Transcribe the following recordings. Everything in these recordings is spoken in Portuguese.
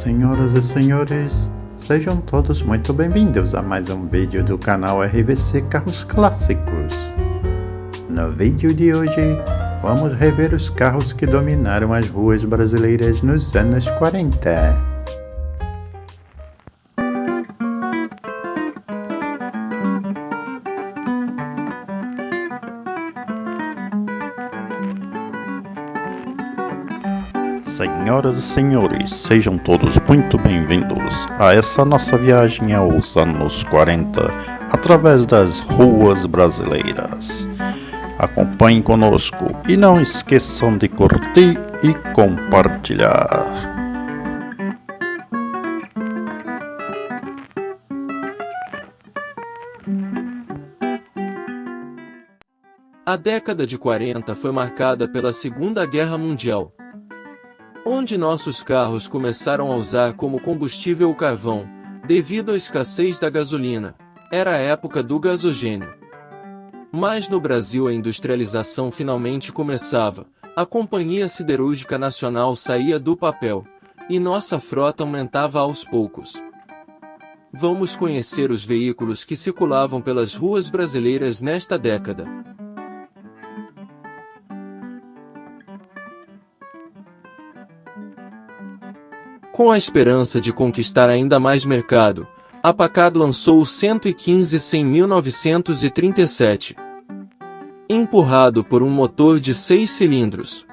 Senhoras e senhores, sejam todos muito bem-vindos a mais um vídeo do canal RVC Carros Clássicos. No vídeo de hoje, vamos rever os carros que dominaram as ruas brasileiras nos anos 40. Senhoras e senhores, sejam todos muito bem-vindos a essa nossa viagem aos anos 40, através das ruas brasileiras. Acompanhem conosco e não esqueçam de curtir e compartilhar. A década de 40 foi marcada pela Segunda Guerra Mundial, onde nossos carros começaram a usar como combustível o carvão, devido à escassez da gasolina. Era a época do gasogênio. Mas no Brasil a industrialização finalmente começava, a Companhia Siderúrgica Nacional saía do papel, e nossa frota aumentava aos poucos. Vamos conhecer os veículos que circulavam pelas ruas brasileiras nesta década. Com a esperança de conquistar ainda mais mercado, a Packard lançou o 115 em 1937. Empurrado por um motor de 6 cilindros.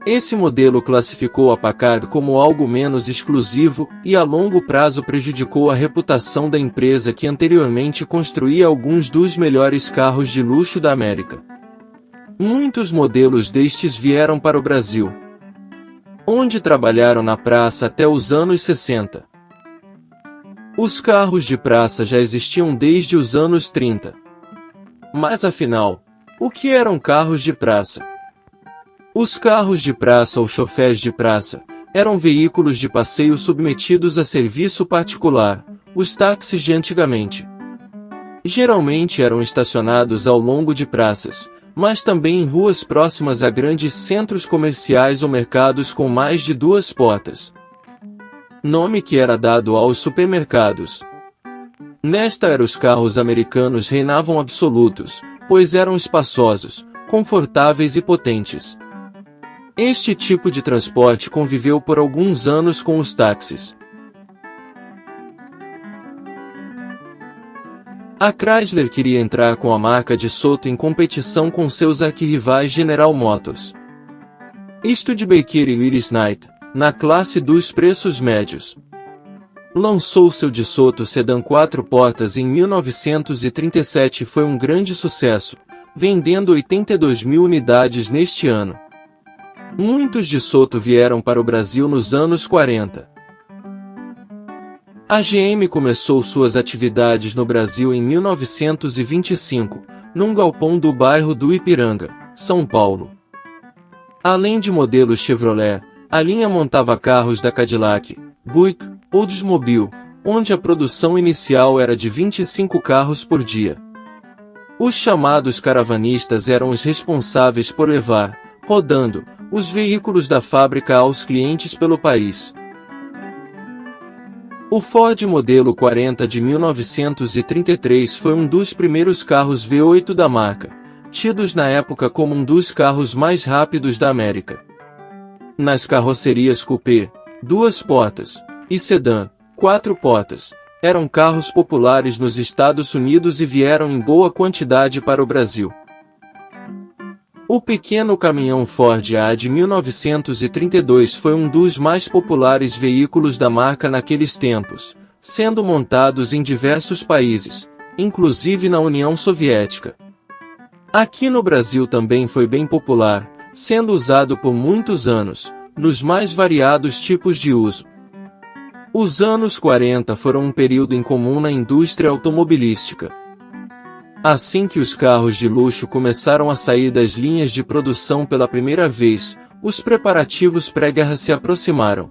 Esse modelo classificou a Packard como algo menos exclusivo e a longo prazo prejudicou a reputação da empresa que anteriormente construía alguns dos melhores carros de luxo da América. Muitos modelos destes vieram para o Brasil, onde trabalharam na praça até os anos 60. Os carros de praça já existiam desde os anos 30. Mas afinal, o que eram carros de praça? Os carros de praça ou chofés de praça eram veículos de passeio submetidos a serviço particular, os táxis de antigamente. Geralmente eram estacionados ao longo de praças, mas também em ruas próximas a grandes centros comerciais ou mercados com mais de 2 portas. Nome que era dado aos supermercados. Nesta era os carros americanos reinavam absolutos, pois eram espaçosos, confortáveis e potentes. Este tipo de transporte conviveu por alguns anos com os táxis. A Chrysler queria entrar com a marca de Soto em competição com seus arquirrivais General Motors, Studebaker e Willys Knight, na classe dos preços médios. Lançou seu de Soto sedã 4 portas em 1937 e foi um grande sucesso, vendendo 82.000 unidades neste ano. Muitos de Soto vieram para o Brasil nos anos 40. A GM começou suas atividades no Brasil em 1925, num galpão do bairro do Ipiranga, São Paulo. Além de modelos Chevrolet, a linha montava carros da Cadillac, Buick, Oldsmobile, onde a produção inicial era de 25 carros por dia. Os chamados caravanistas eram os responsáveis por levar, rodando, os veículos da fábrica aos clientes pelo país. O Ford modelo 40 de 1933 foi um dos primeiros carros V8 da marca, tidos na época como um dos carros mais rápidos da América. Nas carrocerias coupé, 2 portas, e sedã, 4 portas, eram carros populares nos Estados Unidos e vieram em boa quantidade para o Brasil. O pequeno caminhão Ford A de 1932 foi um dos mais populares veículos da marca naqueles tempos, sendo montados em diversos países, inclusive na União Soviética. Aqui no Brasil também foi bem popular, sendo usado por muitos anos, nos mais variados tipos de uso. Os anos 40 foram um período incomum na indústria automobilística. Assim que os carros de luxo começaram a sair das linhas de produção pela primeira vez, os preparativos pré-guerra se aproximaram.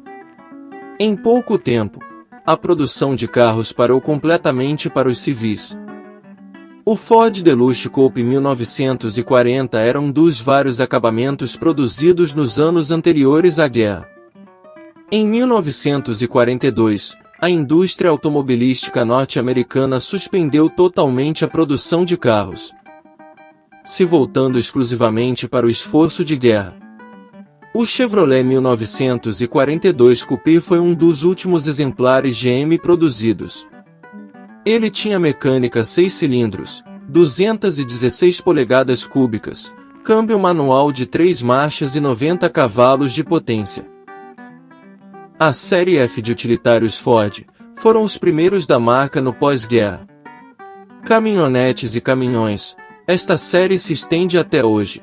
Em pouco tempo, a produção de carros parou completamente para os civis. O Ford Deluxe Coupe 1940 era um dos vários acabamentos produzidos nos anos anteriores à guerra. Em 1942, a indústria automobilística norte-americana suspendeu totalmente a produção de carros, se voltando exclusivamente para o esforço de guerra. O Chevrolet 1942 Coupé foi um dos últimos exemplares GM produzidos. Ele tinha mecânica 6 cilindros, 216 polegadas cúbicas, câmbio manual de 3 marchas e 90 cavalos de potência. A série F de utilitários Ford foram os primeiros da marca no pós-guerra. Caminhonetes e caminhões, esta série se estende até hoje.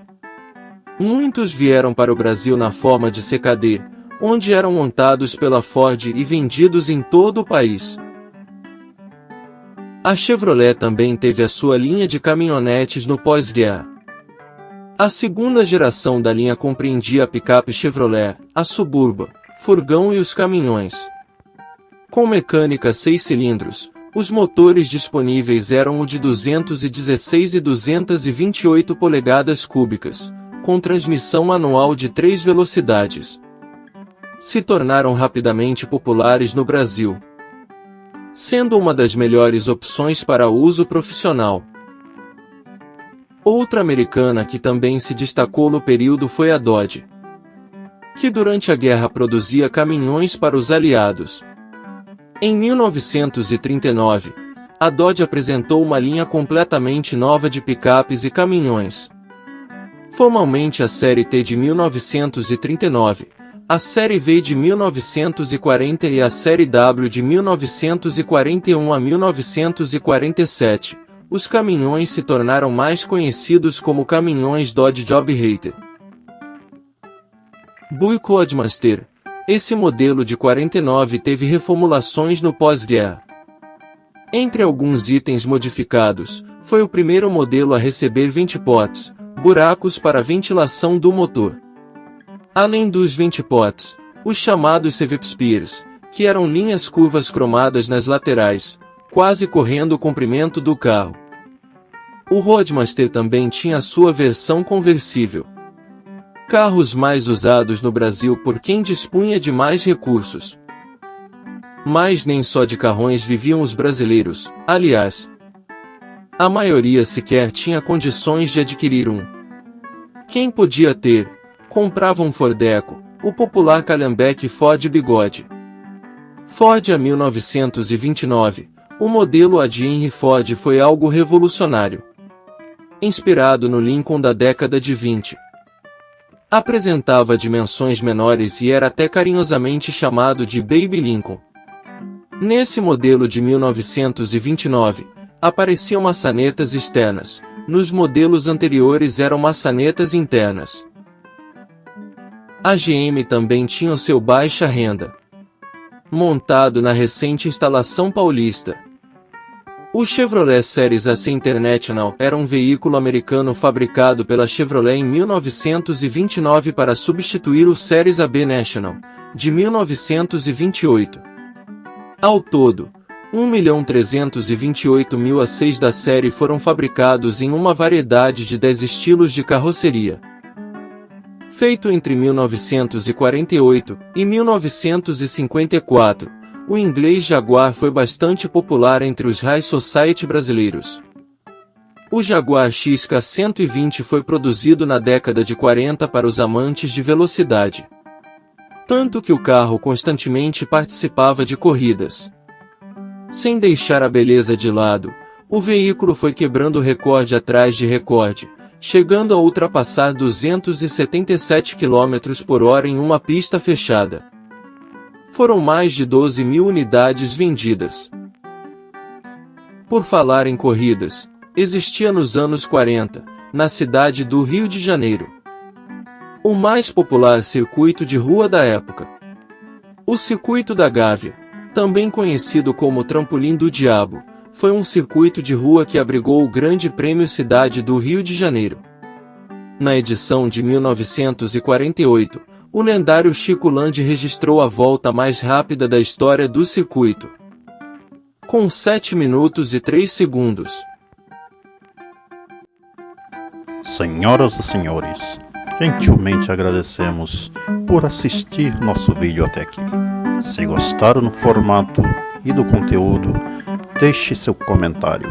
Muitos vieram para o Brasil na forma de CKD, onde eram montados pela Ford e vendidos em todo o país. A Chevrolet também teve a sua linha de caminhonetes no pós-guerra. A segunda geração da linha compreendia a picape Chevrolet, a Suburban, furgão e os caminhões. Com mecânica 6 cilindros, os motores disponíveis eram o de 216 e 228 polegadas cúbicas, com transmissão manual de 3 velocidades. Se tornaram rapidamente populares no Brasil, sendo uma das melhores opções para uso profissional. Outra americana que também se destacou no período foi a Dodge, que durante a guerra produzia caminhões para os aliados. Em 1939, a Dodge apresentou uma linha completamente nova de picapes e caminhões. Formalmente a série T de 1939, a série V de 1940 e a série W de 1941 a 1947, os caminhões se tornaram mais conhecidos como caminhões Dodge Job Hater. Buick Roadmaster. Esse modelo de 49 teve reformulações no pós-guerra. Entre alguns itens modificados, foi o primeiro modelo a receber ventipots, buracos para ventilação do motor. Além dos ventipots, os chamados Sevipspires, que eram linhas curvas cromadas nas laterais, quase correndo o comprimento do carro. O Roadmaster também tinha sua versão conversível. Carros mais usados no Brasil por quem dispunha de mais recursos. Mas nem só de carrões viviam os brasileiros, aliás. A maioria sequer tinha condições de adquirir um. Quem podia ter, comprava um Fordeco, o popular Calhambeque Ford Bigode. Ford a 1929, o modelo A de Henry Ford foi algo revolucionário. Inspirado no Lincoln da década de 20. Apresentava dimensões menores e era até carinhosamente chamado de Baby Lincoln. Nesse modelo de 1929, apareciam maçanetas externas, nos modelos anteriores eram maçanetas internas. A GM também tinha o seu baixa renda, montado na recente instalação paulista. O Chevrolet Series AC International era um veículo americano fabricado pela Chevrolet em 1929 para substituir o Series AB National, de 1928. Ao todo, 1.328.000 A6 da série foram fabricados em uma variedade de 10 estilos de carroceria. Feito entre 1948 e 1954, o inglês Jaguar foi bastante popular entre os high society brasileiros. O Jaguar XK120 foi produzido na década de 40 para os amantes de velocidade. Tanto que o carro constantemente participava de corridas. Sem deixar a beleza de lado, o veículo foi quebrando recorde atrás de recorde, chegando a ultrapassar 277 km/h em uma pista fechada. Foram mais de 12.000 unidades vendidas. Por falar em corridas, existia nos anos 40, na cidade do Rio de Janeiro, o mais popular circuito de rua da época. O Circuito da Gávea, também conhecido como Trampolim do Diabo, foi um circuito de rua que abrigou o Grande Prêmio Cidade do Rio de Janeiro. Na edição de 1948, o lendário Chico Landi registrou a volta mais rápida da história do circuito, com 7 minutos e 3 segundos. Senhoras e senhores, Gentilmente agradecemos por assistir nosso vídeo até aqui. Se gostaram do formato e do conteúdo, deixe seu comentário.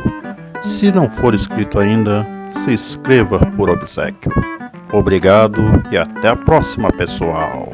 Se não for inscrito ainda, se inscreva por obséquio. Obrigado e até a próxima, pessoal!